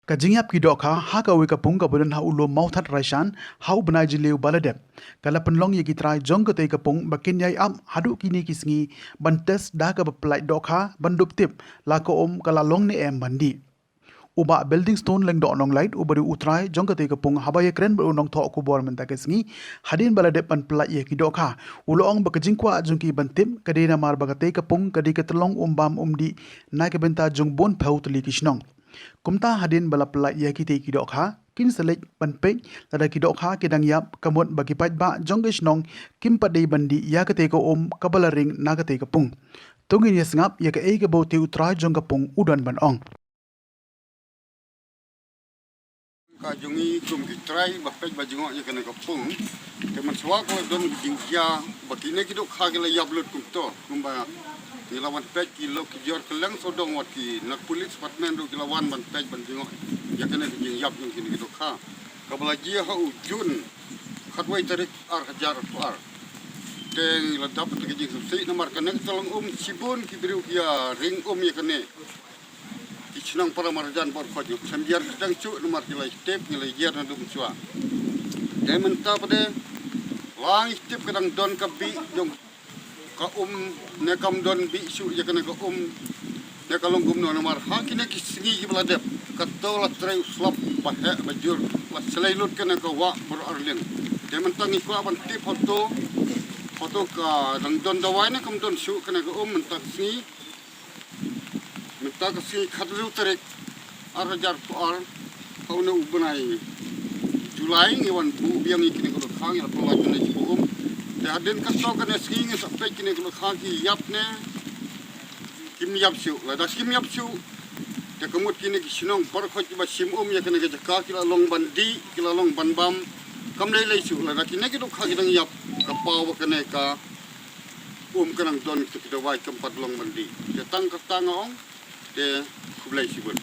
Kajingyap ki Dohkha hakawi kapung kabudan ha ulo mauthat raishan hau benai jileu baladep kala penlong ye ki Trai jong ke kapung bakin yai am hadu kini kisngi bantes dah ka Pyllait Dohkha bandup tip la ko kala long ni em bandi uba building stone leng do nong light ubari utrai jong ke kapung habaya kren bu nong tho ku bor men takesngi hadin baladep pan Pyllait ye ki Dohkha ulo ong bakajingkwa jungki bantim kadina mar bagate kapung kadi ketelong bam umdi na ke benta jung bon phautli kisnong kumta hadin bala Pyllait ya kiti ki Dohkha kin selik panpe lada ki Dohkha kidang yap kamut bagi pat ba jonggish nong kim padai bandi ya kate ko kabala ring na kate kapung tungin ya sngap ya ke ke boti Trai jong kapung udan ban ong Kajungi kum ki Trai bapet bajingok ya kena kapung teman swa ko don jingja bakine ki Dohkha gela yablut kum to kumba ki lawan pej ki lo ki jor keleng sodong wat ki nak pulis department do ki lawan ban pej ban jingok ya kena ki jing yab jung ki Dohkha kabala ji ha ujun khatwai tarik ar hajar ar teng la dapat ki jing subsi nomor kena tolong sibun ki biru ki ring ya kena senang para marjan bor khoju sambiar sedang cu nomor kilai step kilai yer na dum cua dai menta pade lang step kadang don ka bi jong ka ne kam don bi su ya kana ka ne kalong gum no nomor ha kine ki singi ki bladep ka to la trai slap pa he bajur la selailut kana ka wa bor arlen dai menta ngi ko ban tip foto ka dang don dawai ne kam don su kana ka menta singi minta kasi khadlu tarik arajar soal kau ne ubenai Julai ngiwan bu biang ikini ko khang ya pala kene cium te aden kaso kene sing sampai kini ko khang ki yap ne kim yap siu la das kim yap siu te kemut kini ki sinong par khoj ba sim ya kene ke ka kila long bandi kila long banbam kam le siu la kini ki do khang ki dang yap ka paw kene ka kanang don ki do wai tempat long bandi te tang ka tang ong de kublai sibun